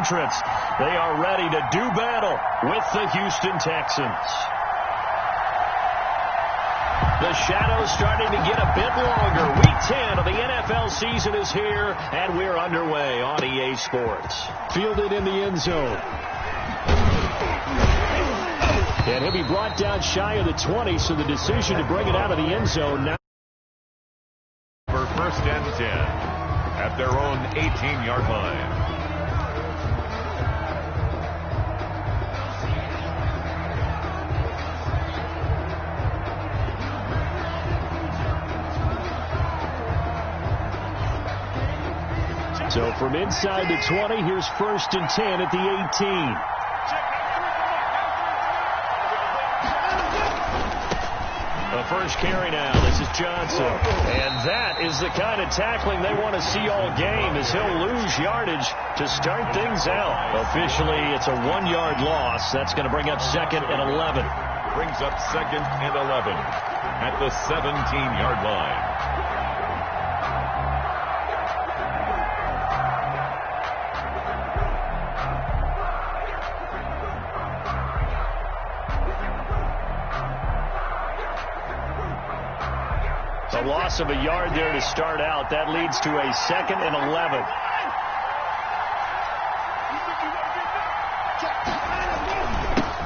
entrance. They are ready to do battle with the Houston Texans. The shadow's starting to get a bit longer. Week 10 of the NFL season is here, and we're underway on EA Sports. Fielded in the end zone. And he'll be brought down shy of the 20, so the decision to bring it out of the end zone now. For first and 10 at their own 18-yard line. So from inside the 20, here's first and 10 at the 18. The first carry now. This is Johnson. And that is the kind of tackling they want to see all game, as he'll lose yardage to start things out. Officially, it's a 1-yard loss. That's going to bring up second and 11. Brings up second and 11 at the 17-yard line. A loss of a yard there to start out. That leads to a second and 11.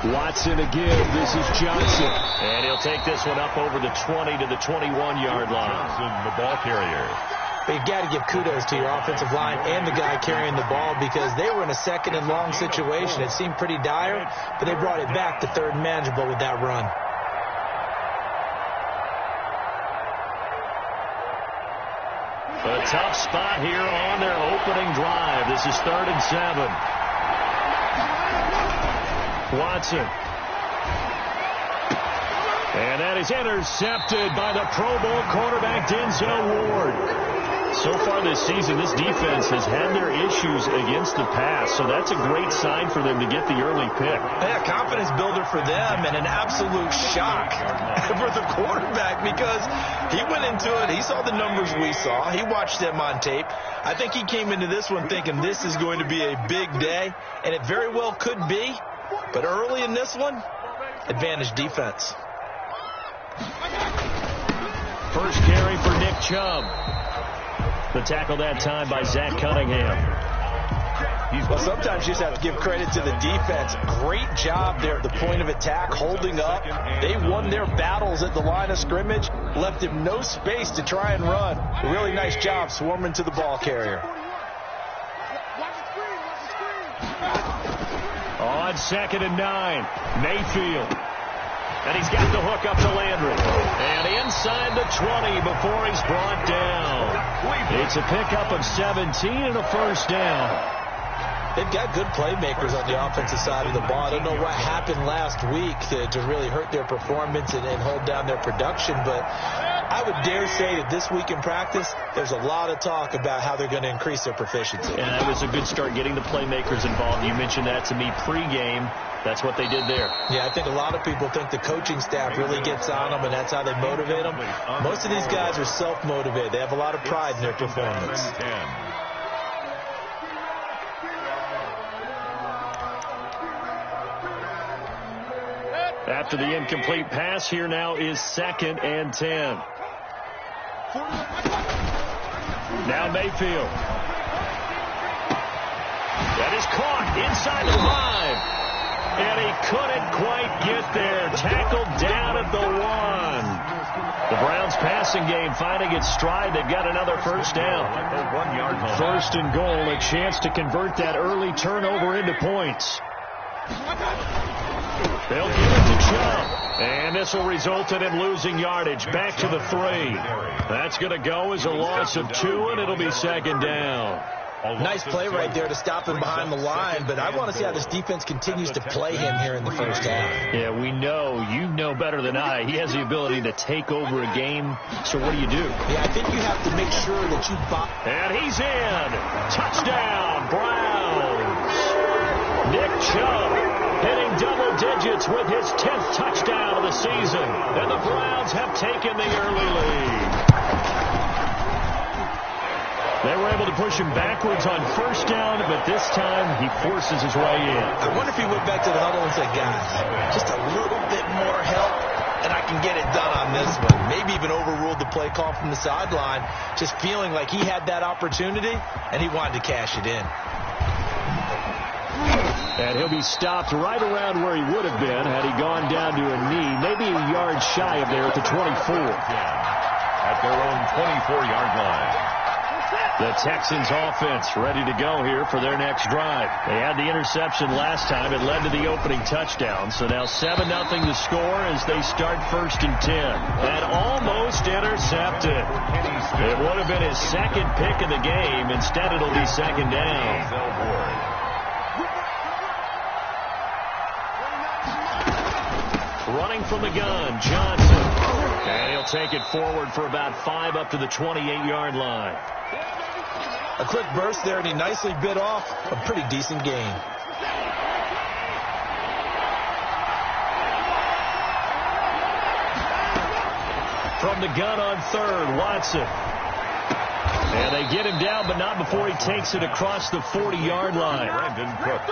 Watson again. This is Johnson. And he'll take this one up over the 20 to the 21-yard line. Johnson, the ball carrier. But you've got to give kudos to your offensive line and the guy carrying the ball, because they were in a second and long situation. It seemed pretty dire, but they brought it back to third and manageable with that run. A tough spot here on their opening drive. This is 3rd and 7. Watson. And that is intercepted by the Pro Bowl quarterback Denzel Ward. So far this season, this defense has had their issues against the pass, so that's a great sign for them to get the early pick. Yeah, confidence builder for them, and an absolute shock for the quarterback, because he went into it, he saw the numbers we saw, he watched them on tape. I think he came into this one thinking this is going to be a big day, and it very well could be, but early in this one, advantage defense. First carry for Nick Chubb. The tackle that time by Zach Cunningham. Well, sometimes you just have to give credit to the defense. Great job there at the point of attack, holding up. They won their battles at the line of scrimmage, left him no space to try and run. A really nice job swarming to the ball carrier. On 2nd and 9, Mayfield. And he's got the hook up to Landry. And inside the 20 before he's brought down. It's a pickup of 17 and a first down. They've got good playmakers on the offensive side of the ball. I don't know what happened last week to really hurt their performance and hold down their production, but I would dare say that this week in practice, there's a lot of talk about how they're going to increase their proficiency. And that was a good start, getting the playmakers involved. You mentioned that to me pregame. That's what they did there. Yeah, I think a lot of people think the coaching staff really gets on them, and that's how they motivate them. Most of these guys are self-motivated. They have a lot of pride in their performance. After the incomplete pass, here now is 2nd and 10. Now Mayfield. That is caught inside the 5. And he couldn't quite get there. Tackled down at the 1. The Browns passing game finding its stride. They've got another first down. 1-yard line. First and goal, a chance to convert that early turnover into points. They'll give it to Chubb. And this will result in him losing yardage. Back to the 3. That's going to go as a loss of 2, and it'll be 2nd down. Nice play right there to stop him behind the line, but I want to see how this defense continues to play him here in the first half. Yeah, we know. You know better than I. He has the ability to take over a game, so what do? Yeah, I think you have to make sure that you... And he's in. Touchdown, Browns. Nick Chubb hitting double digits with his 10th touchdown of the season, and the Browns have taken the early lead. They were able to push him backwards on first down, but this time he forces his way in. I wonder if he went back to the huddle and said, guys, just a little bit more help, and I can get it done on this one. Maybe even overruled the play call from the sideline, just feeling like he had that opportunity, and he wanted to cash it in. And he'll be stopped right around where he would have been had he gone down to a knee, maybe a yard shy of there at the 24. At their own 24-yard line. The Texans offense ready to go here for their next drive. They had the interception last time. It led to the opening touchdown. So now 7-0 the score as they start 1st and 10. And almost intercepted. It would have been his second pick of the game. Instead, it'll be 2nd down. Running from the gun, Johnson. And he'll take it forward for about 5 up to the 28-yard line. A quick burst there, and he nicely bit off a pretty decent gain. From the gun on 3rd, Watson. And they get him down, but not before he takes it across the 40-yard line. Brandon Cooks.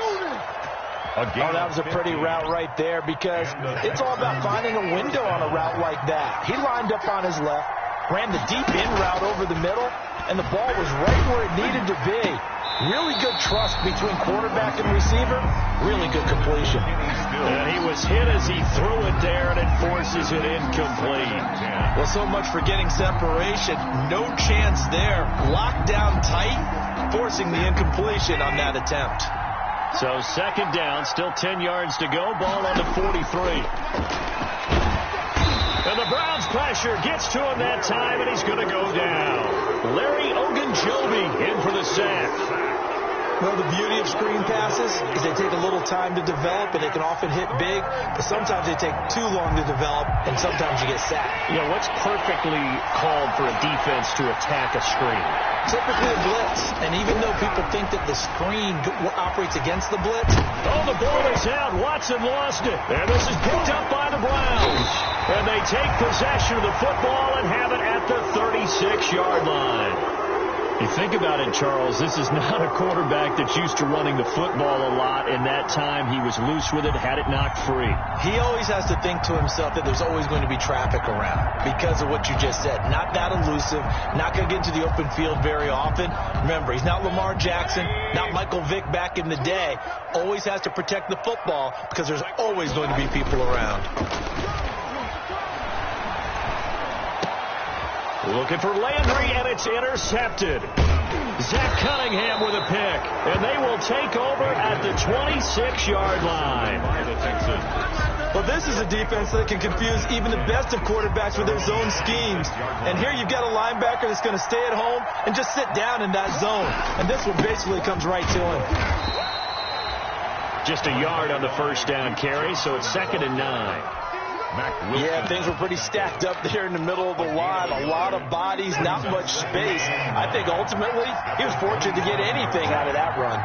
Oh, that was a pretty route right there, because it's all about finding a window on a route like that. He lined up on his left, ran the deep in route over the middle, and the ball was right where it needed to be. Really good trust between quarterback and receiver. Really good completion. And he was hit as he threw it there, and it forces it incomplete. Well, so much for getting separation. No chance there. Locked down tight, forcing the incompletion on that attempt. So 2nd down, still 10 yards to go. Ball on the 43. And the Browns pressure gets to him that time, and he's going to go down. Larry Ogunjobi in for the sack. Well, the beauty of screen passes is they take a little time to develop, and they can often hit big, but sometimes they take too long to develop, and sometimes you get sacked. You know, what's perfectly called for a defense to attack a screen? Typically a blitz, and even though people think that the screen operates against the blitz. Oh, the ball is out. Watson lost it. And this is picked up by the Browns. And they take possession of the football and have it at the 36-yard line. You think about it, Charles, this is not a quarterback that's used to running the football a lot, and that time he was loose with it, had it knocked free. He always has to think to himself that there's always going to be traffic around because of what you just said. Not that elusive, not going to get into the open field very often. Remember, he's not Lamar Jackson, not Michael Vick back in the day. Always has to protect the football because there's always going to be people around. Looking for Landry, and it's intercepted. Zach Cunningham with a pick, and they will take over at the 26-yard line. Well, this is a defense that can confuse even the best of quarterbacks with their zone schemes. And here you've got a linebacker that's going to stay at home and just sit down in that zone. And this one basically comes right to him. Just a yard on the first down carry, so it's 2nd and 9. Yeah, things were pretty stacked up there in the middle of the line. A lot of bodies, not much space. I think ultimately he was fortunate to get anything out of that run.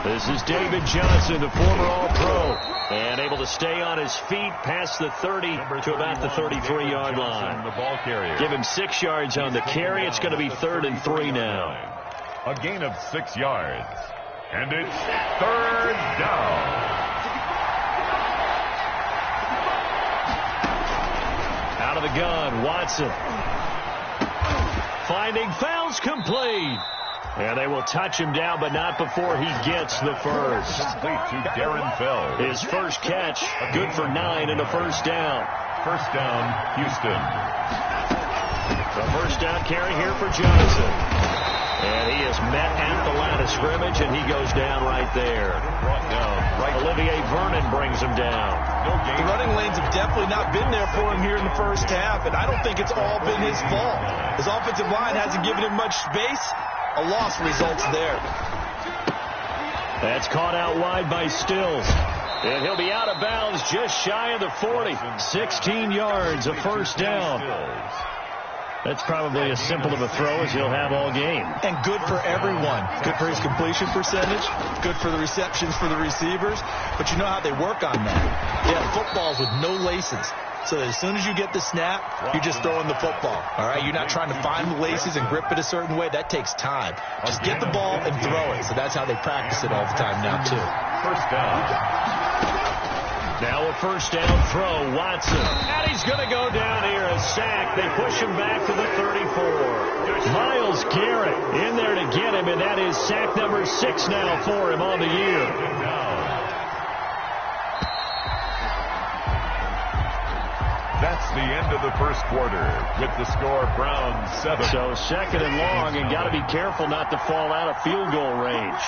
This is David Johnson, the former All-Pro, and able to stay on his feet past the 30 to about the 33-yard line. The ball carrier. Give him 6 yards on the carry. It's going to be 3rd and 3 now. A gain of 6 yards. And it's 3rd down. Out of the gun, Watson. Finding fouls complete. And they will touch him down, but not before he gets the first. Complete to Darren Fells. His first catch, good for 9 and a first down. First down, Houston. The first down carry here for Johnson. And he is met at the line of scrimmage, and he goes down right there. Brought down. Right. Olivier Vernon brings him down. The running lanes have definitely not been there for him here in the first half, and I don't think it's all been his fault. His offensive line hasn't given him much space. A loss results there. That's caught out wide by Stills. And he'll be out of bounds just shy of the 40. 16 yards, a first down. That's probably as simple of a throw as he'll have all game. And good for everyone. Good for his completion percentage. Good for the receptions for the receivers. But you know how they work on that. They have footballs with no laces. so that as soon as you get the snap, you're just throwing the football. All right, you're not trying to find the laces and grip it a certain way. That takes time. Just get the ball and throw it. So that's how they practice it all the time now, too. First down. Now a first down throw, Watson. And he's going to go down here, a sack. They push him back to the 34. Myles Garrett in there to get him, and that is sack number 6 now for him on the year. That's the end of the first quarter with the score Browns 7. So second and long, and got to be careful not to fall out of field goal range.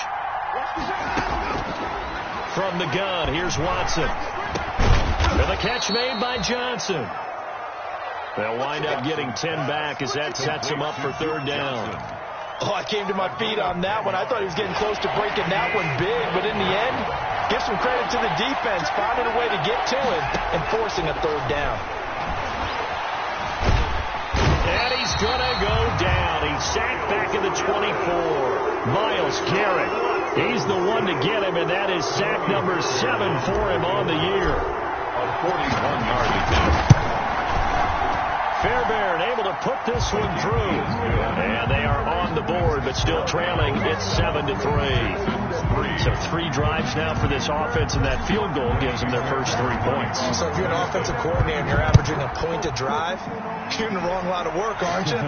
From the gun, here's Watson. And the catch made by Johnson. They'll wind up getting 10 back as that sets him up for third down. Oh, I came to my feet on that one. I thought he was getting close to breaking that one big, but in the end, give some credit to the defense, finding a way to get to it and forcing a third down. And he's going to go down. He's sacked back in the 24. Myles Garrett, he's the one to get him, and that is sack number 7 for him on the year. A 41-yard attempt. Fairbairn able to put this one through. And they are on the board, but still trailing. It's 7-3. So 3 drives now for this offense, and that field goal gives them their first 3 points. So if you're an offensive coordinator and you're averaging a point a drive, you're in the wrong line of work, aren't you?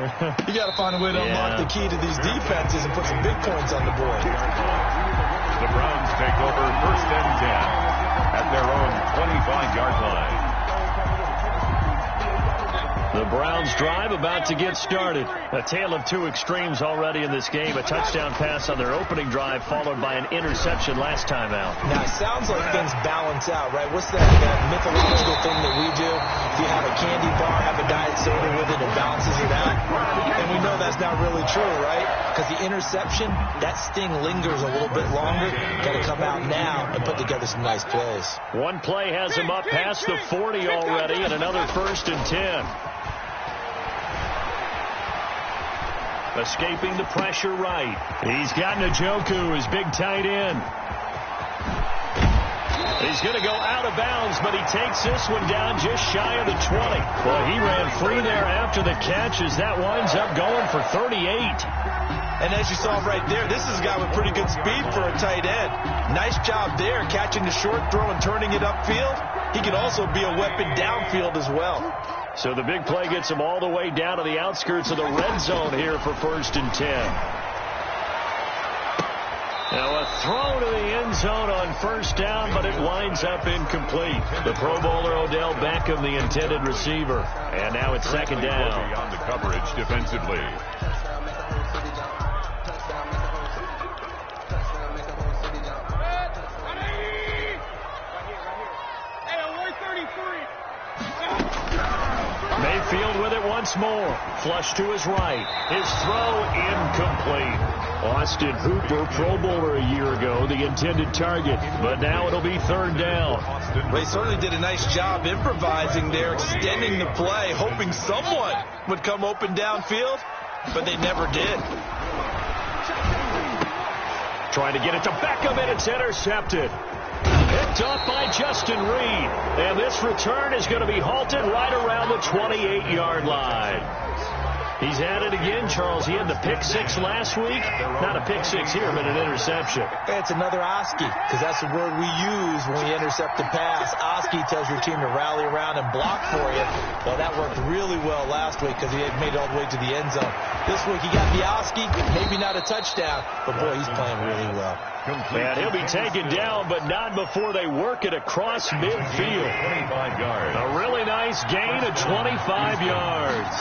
You got to find a way to unlock the key to these defenses and put some big points on the board. The Browns take over first and 10 at their own 25-yard line. The Browns drive about to get started. A tale of 2 extremes already in this game. A touchdown pass on their opening drive followed by an interception last time out. Now, it sounds like things balance out, right? What's that mythological thing that we do? If you have a candy bar, have a diet soda with it, it balances it out. And we know that's not really true, right? Because the interception, that sting lingers a little bit longer. Got to come out now and put together some nice plays. One play has him up past the 40 already, and another first and 10. Escaping the pressure right. He's got Njoku, his big tight end. He's going to go out of bounds, but he takes this one down just shy of the 20. Well, he ran free there after the catch as that winds up going for 38. And as you saw right there, this is a guy with pretty good speed for a tight end. Nice job there, catching the short throw and turning it upfield. He can also be a weapon downfield as well. So the big play gets him all the way down to the outskirts of the red zone here for first and 10. Now a throw to the end zone on first down, but it winds up incomplete. The Pro Bowler Odell Beckham, the intended receiver. And now it's second down. On the coverage defensively. Mayfield with it once more. Flush to his right. His throw incomplete. Austin Hooper, Pro Bowler a year ago, the intended target. But now it'll be third down. They certainly did a nice job improvising there, extending the play, hoping someone would come open downfield, but they never did. Trying to get it to Beckham, and it's intercepted. Picked up by Justin Reed. And this return is going to be halted right around the 28-yard line. He's had it again, Charles. He had the pick 6 last week. Not a pick 6 here, but an interception. It's another Oski, because that's the word we use when we intercept a pass. Oski tells your team to rally around and block for you. Well, that worked really well last week because he had made it all the way to the end zone. This week he got the Oski, maybe not a touchdown, but boy, he's playing really well. And he'll be taken down, but not before they work it across midfield. 25 yards. A really nice gain of 25 yards.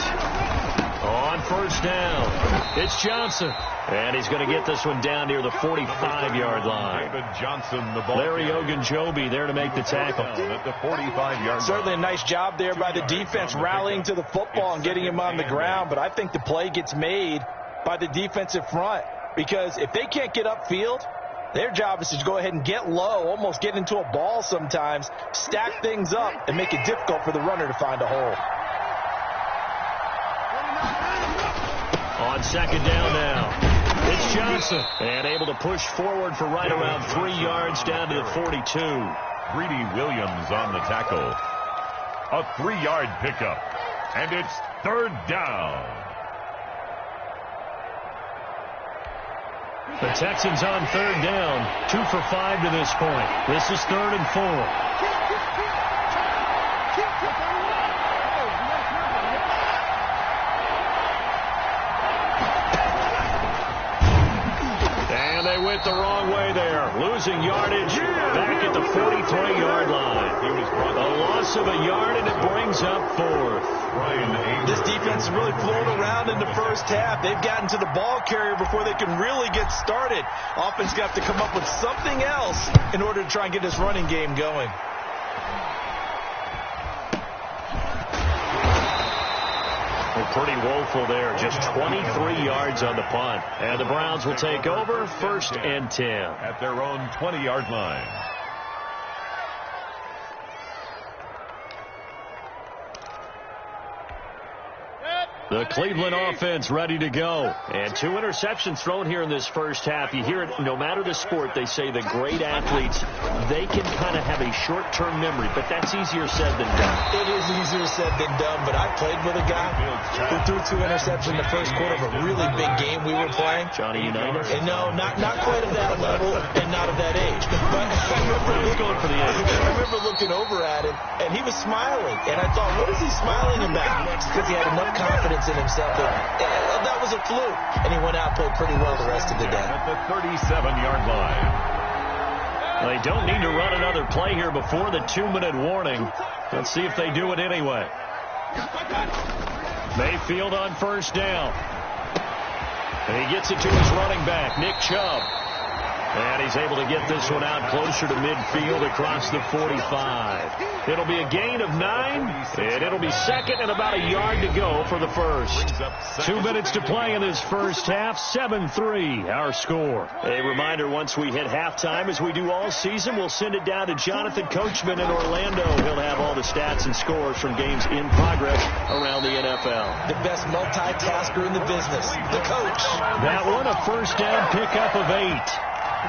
On first down, it's Johnson. And he's going to get this one down near the 45-yard line. David Johnson, the ball Larry Ogunjobi there to make the tackle. At the 45-yard Certainly a nice job there by the defense rallying to the football and getting him on the ground. But I think the play gets made by the defensive front. Because if they can't get upfield, their job is to go ahead and get low, almost get into a ball sometimes, stack things up, and make it difficult for the runner to find a hole. On second down now, it's Johnson. And able to push forward for right around 3 yards down to the 42. Greedy Williams on the tackle. A 3-yard pickup. And it's third down. The Texans on third down. 2 for 5 to this point. This is 3rd and 4. They went the wrong way there. Losing yardage back at the 43-yard line. A loss of a yard, and it brings up 4th. This defense has really flown around in the first half. They've gotten to the ball carrier before they can really get started. Offense got to come up with something else in order to try and get this running game going. Pretty woeful there. Just 23 yards on the punt. And the Browns will take over 1st and 10. At their own 20-yard line. The Cleveland offense ready to go. And 2 interceptions thrown here in this first half. You hear it no matter the sport. They say the great athletes, they can kind of have a short-term memory, but that's easier said than done. It is easier said than done, but I played with a guy who threw 2 interceptions in the first quarter of a really big game we were playing. Johnny Unitas? And no, not quite at that level and not of that age. But I remember looking over at him, and he was smiling. And I thought, what is he smiling about? It's because he had enough confidence in himself that was a fluke, and he went out and played pretty well the rest of the day. At the 37-yard line. They don't need to run another play here before the 2-minute warning. Let's see if they do it anyway. Mayfield on first down. And he gets it to his running back, Nick Chubb. And he's able to get this one out closer to midfield across the 45. It'll be a gain of 9, and it'll be 2nd and about a yard to go for the first. 2 minutes to play in this first half. 7-3 our score. A reminder, once we hit halftime, as we do all season, we'll send it down to Jonathan Coachman in Orlando. He'll have all the stats and scores from games in progress around the NFL. The best multitasker in the business, the coach. That one, a first down pickup of 8.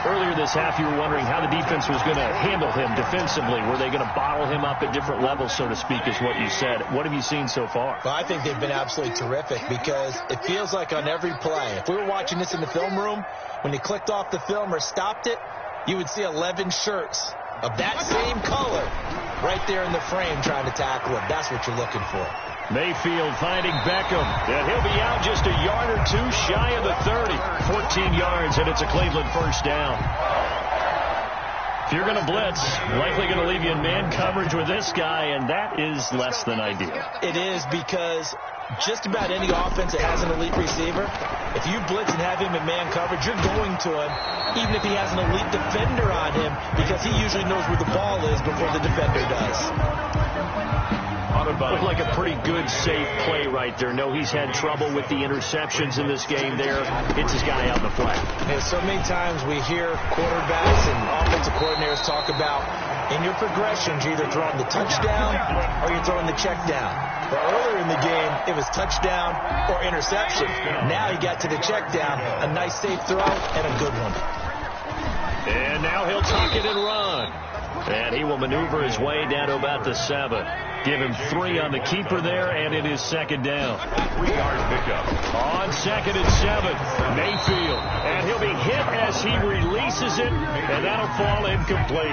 Earlier this half, you were wondering how the defense was going to handle him defensively. Were they going to bottle him up at different levels, so to speak, is what you said. What have you seen so far? Well, I think they've been absolutely terrific because it feels like on every play, if we were watching this in the film room, when you clicked off the film or stopped it, you would see 11 shirts of that same color right there in the frame trying to tackle him. That's what you're looking for. Mayfield finding Beckham, and he'll be out just a yard or 2 shy of the 30. 14 yards, and it's a Cleveland first down. If you're going to blitz, likely going to leave you in man coverage with this guy, and that is less than ideal. It is because just about any offense that has an elite receiver, if you blitz and have him in man coverage, you're going to him, even if he has an elite defender on him, because he usually knows where the ball is before the defender does. Looked like a pretty good, safe play right there. No, he's had trouble with the interceptions in this game there. It's his guy out in the flat. And so many times we hear quarterbacks and offensive coordinators talk about in your progressions, you're either throwing the touchdown or you're throwing the check down. But earlier in the game, it was touchdown or interception. Now he got to the check down, a nice safe throw and a good one. And now he'll tuck it and run. And he will maneuver his way down to about the 7. Give him 3 on the keeper there, and it is 2nd down. 3-yard pickup. On 2nd and 7, Mayfield. And he'll be hit as he releases it, and that'll fall incomplete.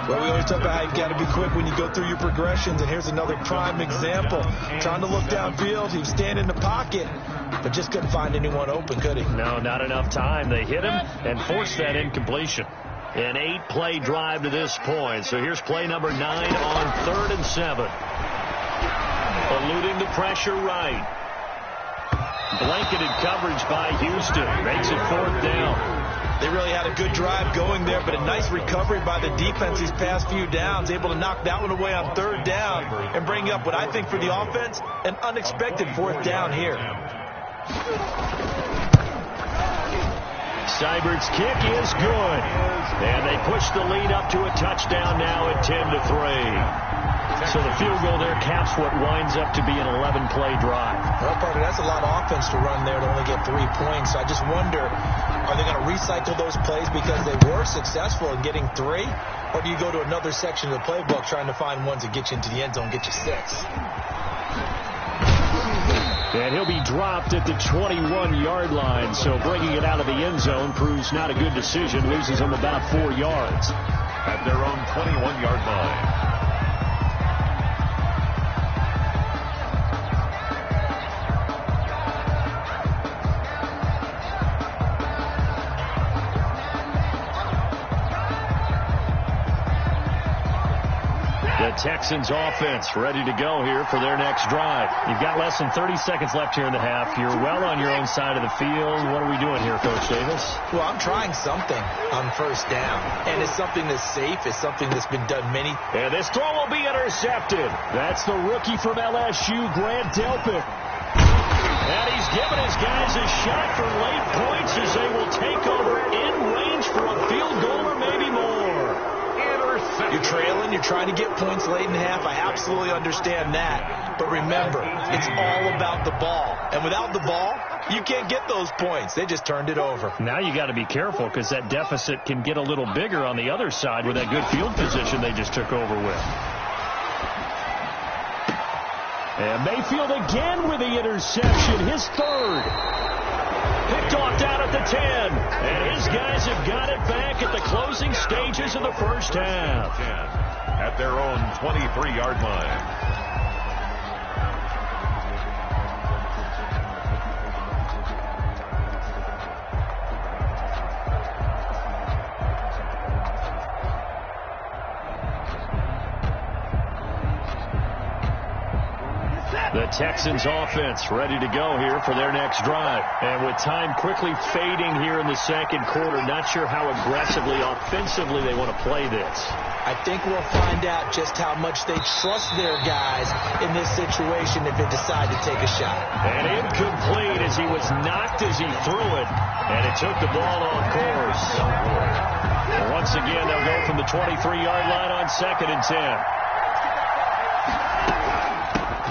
Well, we always talk about how you've got to be quick when you go through your progressions, and here's another prime example. Trying to look downfield, he was standing in the pocket, but just couldn't find anyone open, could he? No, not enough time. They hit him and forced that incompletion. An 8-play drive to this point. So here's play number 9 on 3rd and 7. Eluding the pressure right. Blanketed coverage by Houston. Makes it 4th down. They really had a good drive going there, but a nice recovery by the defense these past few downs. Able to knock that one away on 3rd down and bring up what I think for the offense, an unexpected 4th down here. Seibert's kick is good. And they push the lead up to a touchdown now at 10-3. So the field goal there caps what winds up to be an 11-play drive. Well, Parker, that's a lot of offense to run there to only get 3 points. So I just wonder, are they going to recycle those plays because they were successful in getting 3? Or do you go to another section of the playbook trying to find ones that get you into the end zone, get you 6? And he'll be dropped at the 21-yard line. So bringing it out of the end zone proves not a good decision. Loses him about 4 yards. At their own 21-yard line. The Texans offense ready to go here for their next drive. You've got less than 30 seconds left here in the half. You're well on your own side of the field. What are we doing here, Coach Davis? Well, I'm trying something on first down. And it's something that's safe. It's something that's been done many. And this throw will be intercepted. That's the rookie from LSU, Grant Delpit. And he's giving his guys a shot for late points as they will take over in range for a field goal or maybe more. You're trailing. You're trying to get points late in the half. I absolutely understand that. But remember, it's all about the ball. And without the ball, you can't get those points. They just turned it over. Now you got to be careful because that deficit can get a little bigger on the other side with that good field position they just took over with. And Mayfield again with the interception, his third. Picked off down at the 10. And his guys have got it back at the closing stages of the first half. At their own 23-yard line. The Texans offense ready to go here for their next drive. And with time quickly fading here in the second quarter, not sure how aggressively, offensively they want to play this. I think we'll find out just how much they trust their guys in this situation if they decide to take a shot. And incomplete as he was knocked as he threw it. And it took the ball off course. And once again, they'll go from the 23-yard line on 2nd and 10.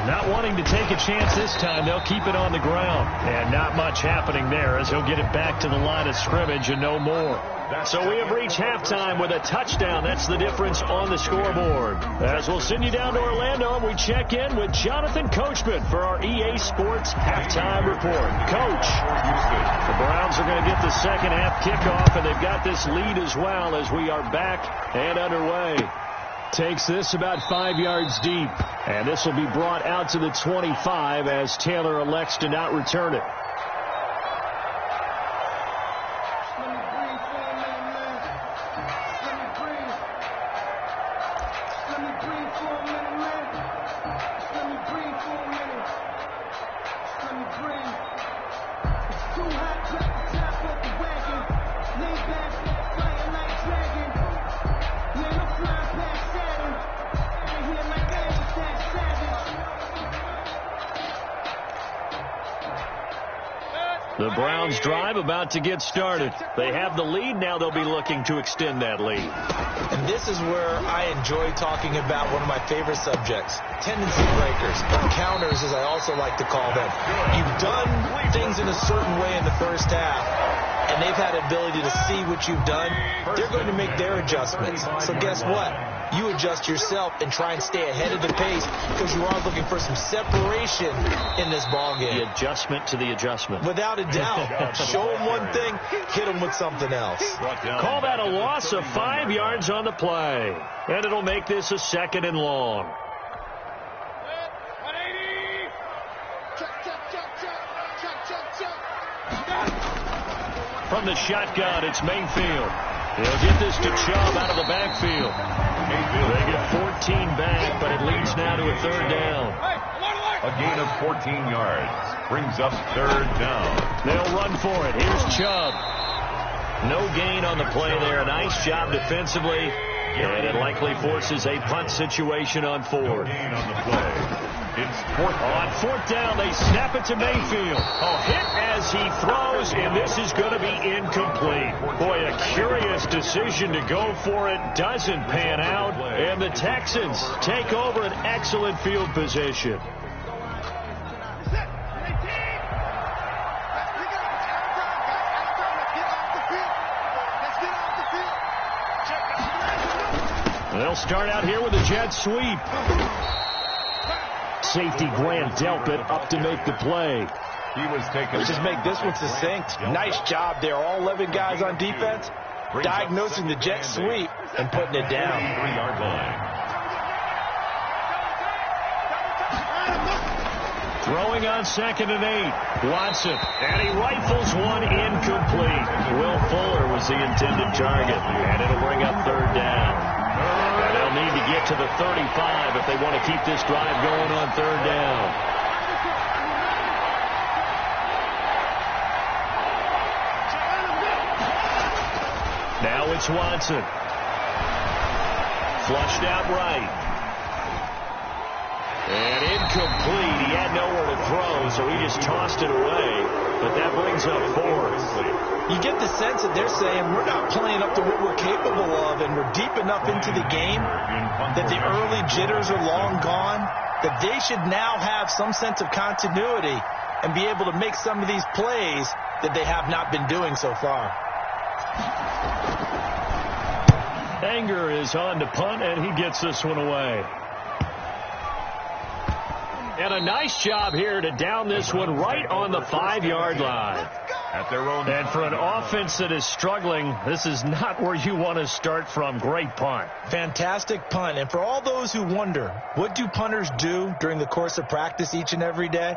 Not wanting to take a chance this time, they'll keep it on the ground. And not much happening there as he'll get it back to the line of scrimmage and no more. So we have reached halftime with a touchdown. That's the difference on the scoreboard. As we'll send you down to Orlando, and we check in with Jonathan Coachman for our EA Sports Halftime Report. Coach, the Browns are going to get the second half kickoff, and they've got this lead as well as we are back and underway. Takes this about 5 yards deep. And this will be brought out to the 25 as Taylor elects to not return it. The Browns drive about to get started. They have the lead. Now they'll be looking to extend that lead. And this is where I enjoy talking about one of my favorite subjects, tendency breakers, or counters as I also like to call them. You've done things in a certain way in the first half, and they've had the ability to see what you've done. They're going to make their adjustments. So guess what? You adjust yourself and try and stay ahead of the pace because you are looking for some separation in this ballgame. The adjustment to the adjustment. Without a doubt. Show them one thing, hit them with something else. Call that a loss of 5 yards on the play. And it'll make this a 2nd and long. From the shotgun, it's Mayfield. He'll get this to Chubb out of the backfield. They get 14 back, but it leads now to a 3rd down. A gain of 14 yards brings up 3rd down. They'll run for it. Here's Chubb. No gain on the play there. A nice job defensively. And it likely forces a punt situation on 4th. No gain on the play. It's fourth down. On fourth down, they snap it to Mayfield. Hit as he throws, and this is going to be incomplete. Boy, a curious decision to go for it. Doesn't pan out, and the Texans take over an excellent field position. They'll start out here with a jet sweep. Safety Grant Delpit up to make the play. He was taken. Let's just make this one succinct. Nice job there. All 11 guys on defense diagnosing the jet sweep and putting it down. 3-yard line. Throwing on 2nd and 8. Watson. And he rifles one incomplete. Will Fuller was the intended target. And it'll bring up 3rd down. And they'll need to get to the 35 if they want to keep this drive going on 3rd down. Now it's Watson. Flushed out right. And incomplete. He had nowhere to throw, so he just tossed it away. But that brings up 4th. You get the sense that they're saying we're not playing up to what we're capable of, and we're deep enough into the game that the early jitters are long gone, that they should now have some sense of continuity and be able to make some of these plays that they have not been doing so far. Anger is on to punt, and he gets this one away. And a nice job here to down this one right on the 5-yard line. At their own. And for an offense that is struggling, this is not where you want to start from. Great punt. Fantastic punt. And for all those who wonder, what do punters do during the course of practice each and every day?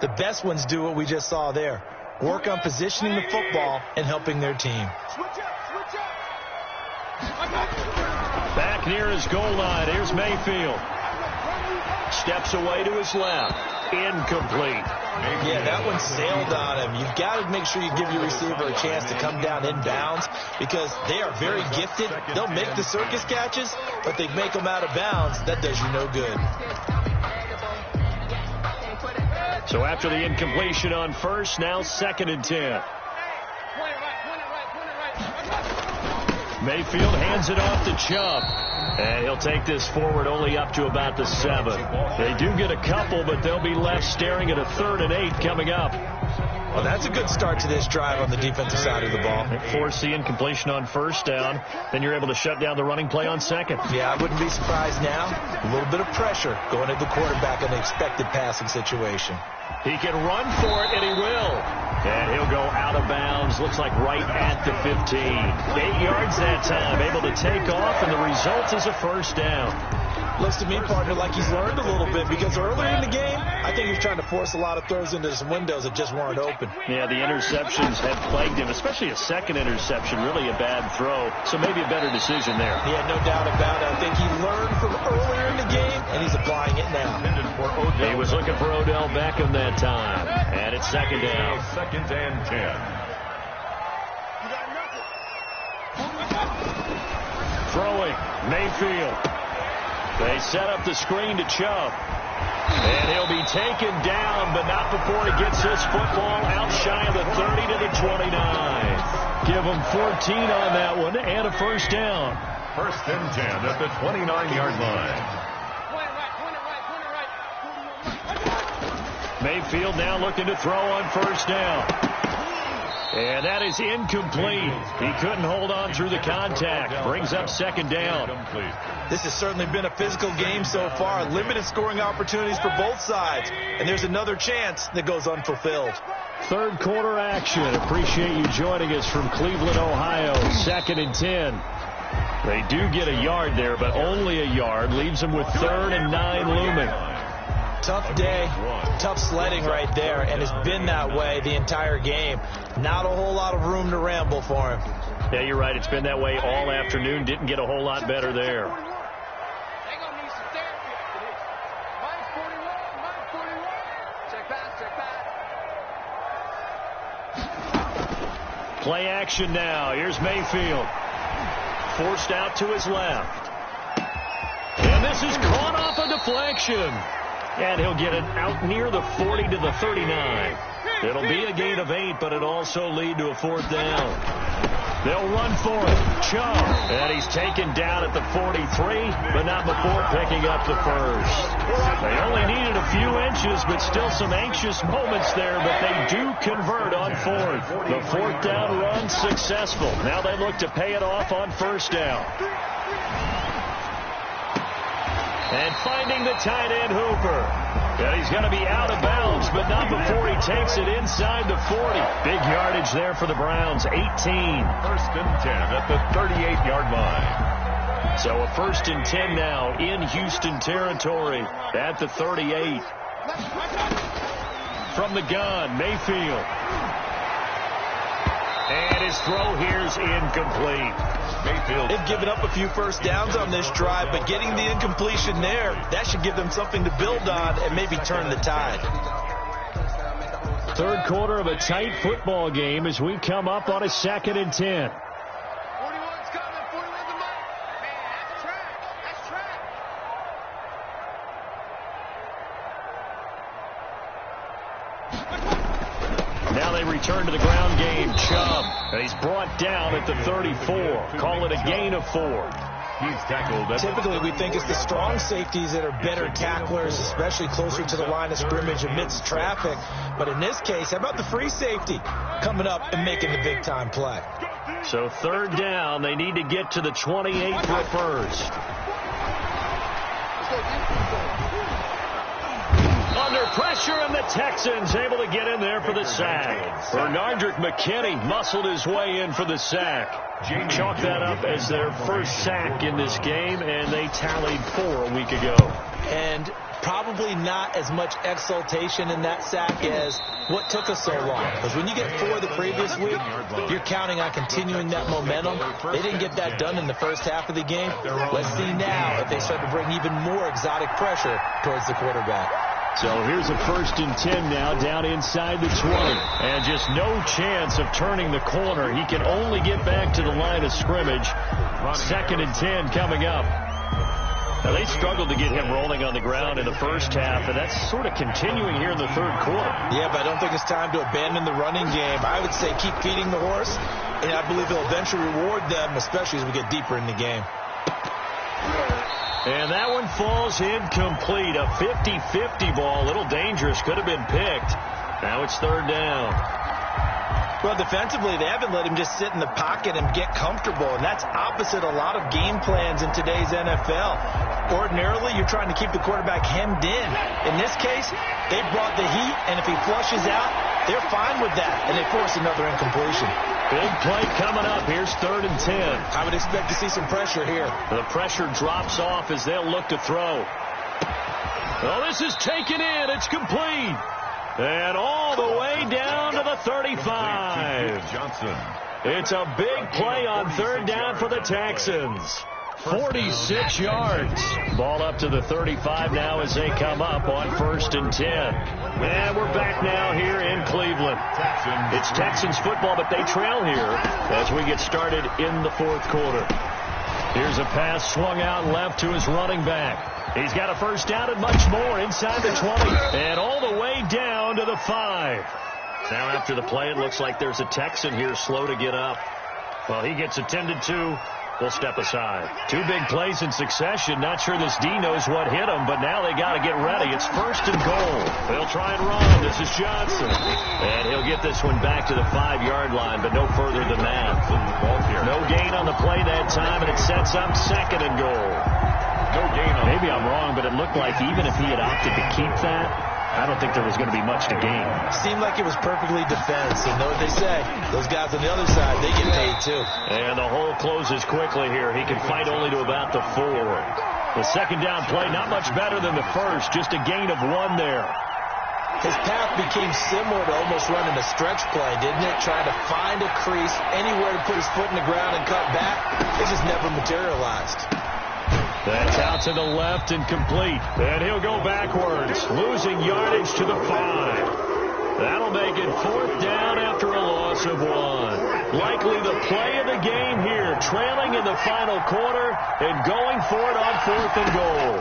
The best ones do what we just saw there. Work on positioning the football and helping their team. Back near his goal line. Here's Mayfield. Steps away to his left. Incomplete. Yeah, that one sailed on him. You've got to make sure you give your receiver a chance to come down inbounds because they are very gifted. They'll make the circus catches, but they make them out of bounds. That does you no good. So after the incompletion on first, now 2nd and 10. Mayfield hands it off to Chubb. And he'll take this forward only up to about the 7. They do get a couple, but they'll be left staring at a 3rd and 8 coming up. Well, that's a good start to this drive on the defensive side of the ball. Force the incompletion on first down. Then you're able to shut down the running play on 2nd. Yeah, I wouldn't be surprised now. A little bit of pressure going at the quarterback in an expected passing situation. He can run for it, and he will. And he'll go out of bounds. Looks like right at the 15. 8 yards that time. Able to take off, and the result is a first down. Looks to me, partner, like he's learned a little bit because earlier in the game, I think he was trying to force a lot of throws into some windows that just weren't open. Yeah, the interceptions have plagued him, especially a 2nd interception, really a bad throw. So maybe a better decision there. Yeah, no doubt about it. I think he learned from earlier in the game, and he's applying it now. He was looking for Odell Beckham that time. And it's 2nd down. 2nd and 10. Throwing, Mayfield. They set up the screen to Chubb. And he'll be taken down, but not before he gets this football out shy of the 30 to the 29. Give him 14 on that one and a first down. 1st and 10 at the 29-yard line. Mayfield now looking to throw on first down. And that is incomplete. He couldn't hold on through the contact. Brings up 2nd down. This has certainly been a physical game so far. Limited scoring opportunities for both sides. And there's another chance that goes unfulfilled. 3rd quarter action. Appreciate you joining us from Cleveland, Ohio. 2nd and 10. They do get a yard there, but only a yard. Leaves them with 3rd and 9 looming. Tough day, tough sledding right there, and it's been that way the entire game. Not a whole lot of room to ramble for him. Yeah, you're right. It's been that way all afternoon. Didn't get a whole lot better there. Play action now. Here's Mayfield. Forced out to his left. And this is caught off a deflection. And he'll get it out near the 40 to the 39. It'll be a gain of 8, but it also lead to a 4th down. They'll run for it. Chubb. And he's taken down at the 43, but not before picking up the first. They only needed a few inches, but still some anxious moments there, but they do convert on 4th. The 4th down run successful. Now they look to pay it off on 1st down. And finding the tight end, Hooper. And he's going to be out of bounds, but not before he takes it inside the 40. Big yardage there for the Browns, 18. 1st and 10 at the 38-yard line. So a 1st and 10 now in Houston territory at the 38. From the gun, Mayfield. And his throw here's incomplete. Mayfield. They've given up a few 1st downs on this drive, but getting the incompletion there, that should give them something to build on and maybe turn the tide. 3rd quarter of a tight football game as we come up on a 2nd and 10. 41's coming, 41's the mark. Man, that's track. That's track. Now they return to the ground game. Chubb. And he's brought down at the 34. Call it a gain of 4. He's tackled. Typically, we think it's the strong safeties that are better tacklers, especially closer to the line of scrimmage amidst traffic. But in this case, how about the free safety coming up and making the big-time play? So 3rd down, they need to get to the 28 for a first. Under pressure, and the Texans able to get in there for the sack. Bernardrick McKinney muscled his way in for the sack. Chalk that up as their first sack in this game, and they tallied 4 a week ago. And probably not as much exultation in that sack as what took us so long. Because when you get 4 the previous week, you're counting on continuing that momentum. They didn't get that done in the first half of the game. Let's see now if they start to bring even more exotic pressure towards the quarterback. So here's a 1st and 10 now down inside the 20. And just no chance of turning the corner. He can only get back to the line of scrimmage. 2nd and 10 coming up. Now, they struggled to get him rolling on the ground in the first half, and that's sort of continuing here in the 3rd quarter. Yeah, but I don't think it's time to abandon the running game. I would say keep feeding the horse, and I believe he'll eventually reward them, especially as we get deeper in the game. And that one falls incomplete. A 50-50 ball. A little dangerous. Could have been picked. Now it's 3rd down. Well, defensively, they haven't let him just sit in the pocket and get comfortable, and that's opposite a lot of game plans in today's NFL. Ordinarily, you're trying to keep the quarterback hemmed in. In this case, they brought the heat, and if he flushes out, they're fine with that, and they force another incompletion. Big play coming up. Here's 3rd and 10. I would expect to see some pressure here. The pressure drops off as they'll look to throw. Well, this is taken in. It's complete. And all the way down to the 35. Johnson. It's a big play on 3rd down for the Texans. 46 yards. Ball up to the 35 now as they come up on 1st and 10. And we're back now here in Cleveland. It's Texans football, but they trail here as we get started in the 4th quarter. Here's a pass swung out left to his running back. He's got a 1st down and much more inside the 20. And all the way down to the 5. Now after the play, it looks like there's a Texan here slow to get up. Well, he gets attended to. We'll step aside. 2 big plays in succession. Not sure this D knows what hit him, but now they got to get ready. It's 1st and goal. They'll try and run. This is Johnson. And he'll get this one back to the 5-yard line, but no further than that. No gain on the play that time, and it sets up 2nd and goal. No gain on. Maybe I'm wrong, but it looked like even if he had opted to keep that, I don't think there was going to be much to gain. Seemed like it was perfectly defense. And know what they say, those guys on the other side, they get paid too. And the hole closes quickly here. He can fight only to about the 4. The 2nd down play, not much better than the first. Just a gain of 1 there. His path became similar to almost running a stretch play, didn't it? Trying to find a crease, anywhere to put his foot in the ground and cut back. It just never materialized. That's out to the left and complete. And he'll go backwards, losing yardage to the 5. That'll make it 4th down after a loss of 1. Likely the play of the game here, trailing in the final quarter and going for it on 4th and goal.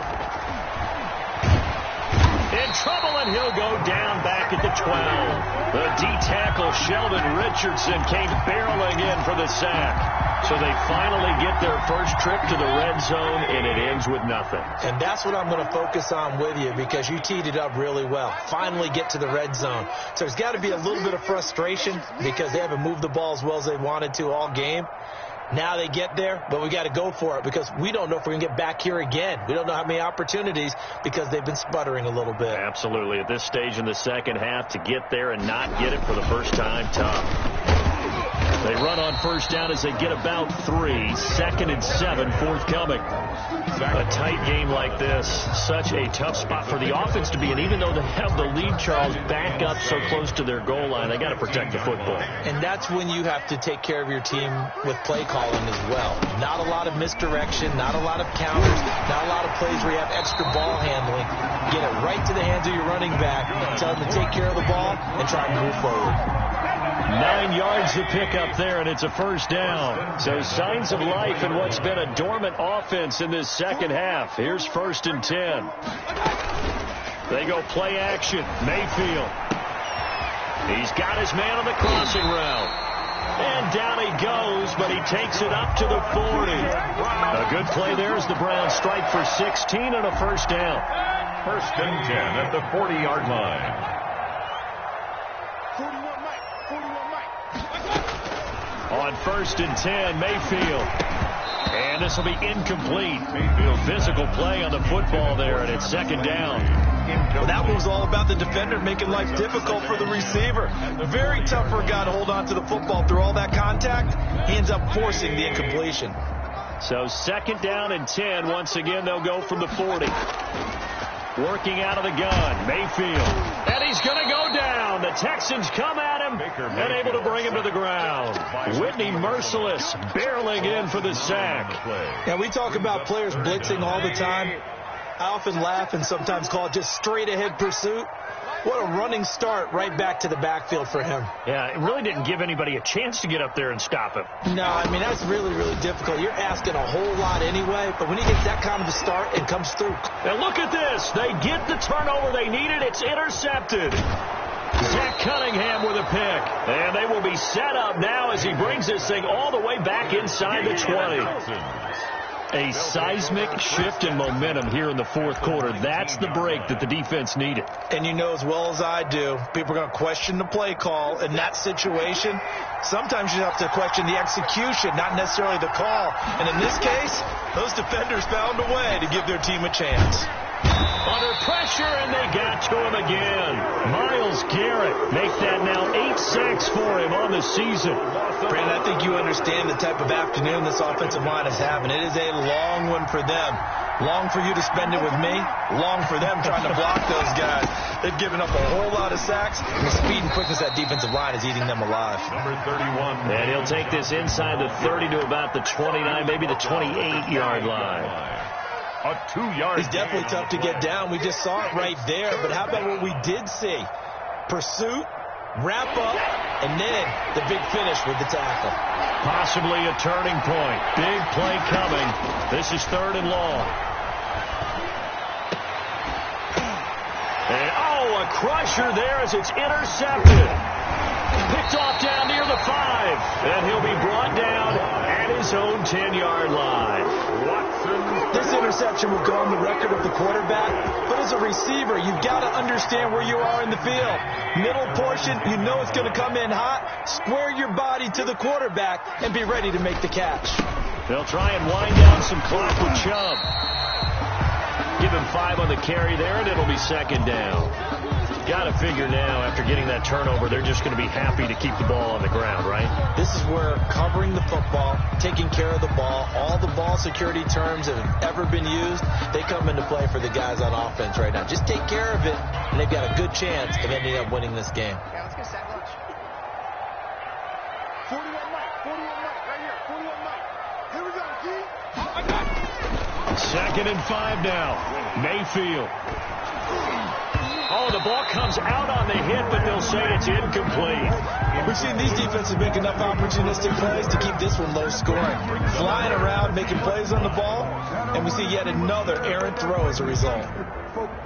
in trouble, and he'll go down back at the 12. The D-tackle, Sheldon Richardson, came barreling in for the sack. So they finally get their first trip to the red zone, and it ends with nothing. And that's what I'm going to focus on with you, because you teed it up really well. Finally get to the red zone. So there's got to be a little bit of frustration because they haven't moved the ball as well as they wanted to all game. Now they get there, but we got to go for it because we don't know if we're going to get back here again. We don't know how many opportunities because they've been sputtering a little bit. Absolutely. At this stage in the second half, to get there and not get it for the first time, tough. They run on first down as they get about 3. 2nd and 7 forthcoming. A tight game like this, such a tough spot for the offense to be in. Even though they have the lead, Charles, back up so close to their goal line, they got to protect the football. And that's when you have to take care of your team with play calling as well. Not a lot of misdirection, not a lot of counters, not a lot of plays where you have extra ball handling. Get it right to the hands of your running back, tell them to take care of the ball, and try and move forward. 9 yards to pick up there, and it's a first down. So signs of life in what's been a dormant offense in this second half. Here's 1st and 10. They go play action. Mayfield. He's got his man on the crossing route. And down he goes, but he takes it up to the 40. A good play there as the Browns strike for 16 and a first down. 1st and 10 at the 40-yard line. On 1st and 10, Mayfield. And this will be incomplete. Mayfield physical play on the football there, and it's 2nd down. Well, that was all about the defender making life difficult for the receiver. Very tough for a guy to hold on to the football through all that contact. He ends up forcing the incompletion. So 2nd down and 10. Once again, they'll go from the 40. Working out of the gun, Mayfield. And he's going to go down. The Texans come at him and able to bring him to the ground. Whitney Merciless barreling in for the sack. And we talk about players blitzing all the time. I often laugh and sometimes call it just straight-ahead pursuit. What a running start right back to the backfield for him. Yeah, it really didn't give anybody a chance to get up there and stop him. No, I mean, that's really, really difficult. You're asking a whole lot anyway, but when he gets that kind of a start, it comes through. And look at this. They get the turnover they needed. It's intercepted. Zach Cunningham with a pick. And they will be set up now as he brings this thing all the way back inside the 20. A seismic shift in momentum here in the 4th quarter. That's the break that the defense needed. And you know as well as I do, people are going to question the play call in that situation. Sometimes you have to question the execution, not necessarily the call. And in this case, those defenders found a way to give their team a chance. Under pressure, and they got to him again. Myles Garrett make that now 8 sacks for him on the season. Brandon, I think you understand the type of afternoon this offensive line is having. It is a long one for them. Long for you to spend it with me. Long for them trying to block those guys. They've given up a whole lot of sacks. And the speed and quickness of that defensive line is eating them alive. Number 31. And he'll take this inside the 30 to about the 29, maybe the 28-yard line. A 2-yard. He's definitely tough to get down. We just saw it right there. But how about what we did see? Pursuit, wrap up, and then the big finish with the tackle. Possibly a turning point. Big play coming. This is 3rd and long. And, a crusher there as it's intercepted. Picked off down near the 5. And he'll be brought down at his own 10-yard line. This interception will go on the record of the quarterback, but as a receiver, you've got to understand where you are in the field. Middle portion, you know it's going to come in hot. Square your body to the quarterback and be ready to make the catch. They'll try and wind down some clock with Chubb. Give him 5 on the carry there, and it'll be 2nd down. Got to figure now, after getting that turnover, they're just going to be happy to keep the ball on the ground, right? This is where covering the football, taking care of the ball, all the ball security terms that have ever been used, they come into play for the guys on offense right now. Just take care of it, and they've got a good chance of ending up winning this game. Yeah, let's get set lunch. 41 Mike, right here, 41 Mike. Here we go, G. I got it. 2nd and 5 now. Mayfield. throw. The ball comes out on the hit, but they'll say it's incomplete. We've seen these defenses make enough opportunistic plays to keep this one low scoring. Flying around, making plays on the ball, and we see yet another errant throw as a result.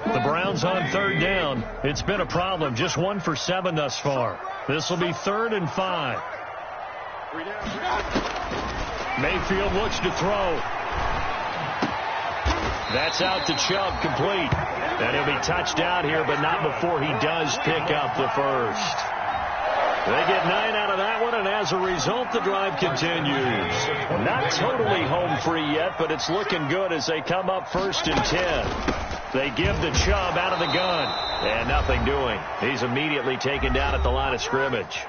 The Browns on third down. It's been a problem. Just 1 for 7 thus far. This will be 3rd and 5. Mayfield looks to throw. That's out to Chubb, complete. And he'll be touched out here, but not before he does pick up the first. They get 9 out of that one, and as a result, the drive continues. Not totally home free yet, but it's looking good as they come up 1st and 10. They give to Chubb out of the gun, and nothing doing. He's immediately taken down at the line of scrimmage.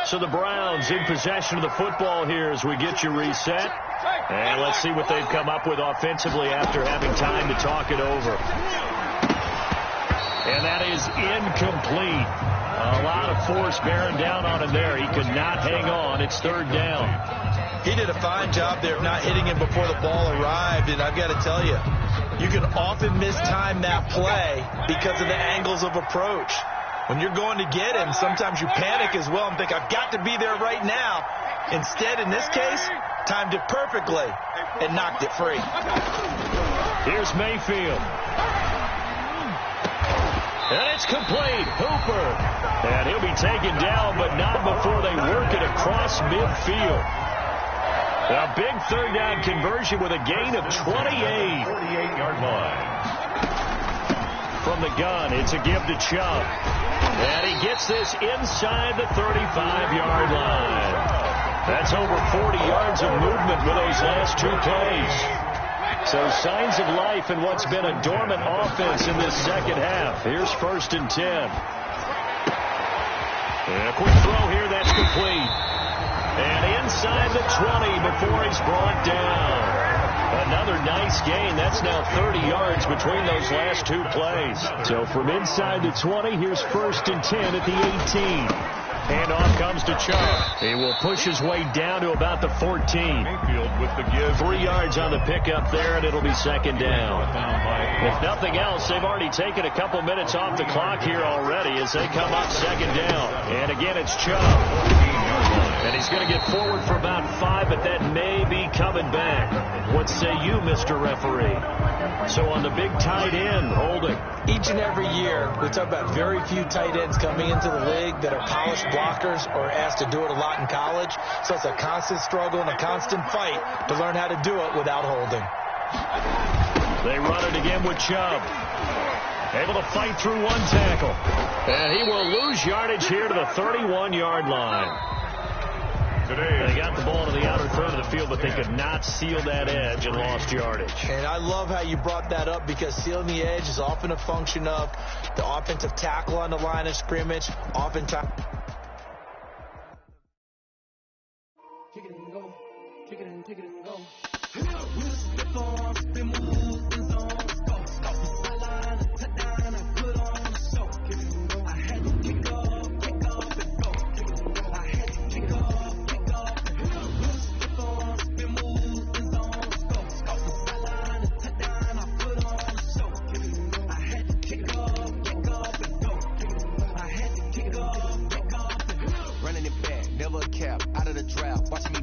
So the Browns in possession of the football here as we get you reset. And let's see what they've come up with offensively after having time to talk it over. And that is incomplete. A lot of force bearing down on him there. He could not hang on. It's 3rd down. He did a fine job there of not hitting him before the ball arrived, and I've got to tell you, you can often mistime that play because of the angles of approach. When you're going to get him, sometimes you panic as well and think, I've got to be there right now. Instead, in this case, timed it perfectly and knocked it free. Here's Mayfield. And it's complete. Hooper. And he'll be taken down, but not before they work it across midfield. A big 3rd down conversion with a gain of 28. 48-yard line. From the gun, it's a give to Chubb. And he gets this inside the 35-yard line. That's over 40 yards of movement with those last 2 plays. So signs of life in what's been a dormant offense in this second half. Here's 1st and 10. And a quick throw here, that's complete. And inside the 20 before he's brought down. Another nice gain. That's now 30 yards between those last 2 plays. So from inside the 20, here's 1st and 10 at the 18. And off comes to Chubb. He will push his way down to about the 14. Mayfield with the give. 3 yards on the pickup there, and it'll be 2nd down. If nothing else, they've already taken a couple minutes off the clock here already as they come up 2nd down. And again, it's Chubb. And he's going to get forward for about 5, but that may be coming back. What say you, Mr. Referee? So on the big tight end, holding. Each and every year, we talk about very few tight ends coming into the league that are polished blockers or asked to do it a lot in college. So it's a constant struggle and a constant fight to learn how to do it without holding. They run it again with Chubb. Able to fight through 1 tackle. And he will lose yardage here to the 31-yard line. They got the ball to the outer third of the field, but they could not seal that edge and lost yardage. And I love how you brought that up because sealing the edge is often a function of the offensive tackle on the line of scrimmage. Oftentimes. Kick it and go. Kick it and go. Running it back, never a cap, out of the draft, watching me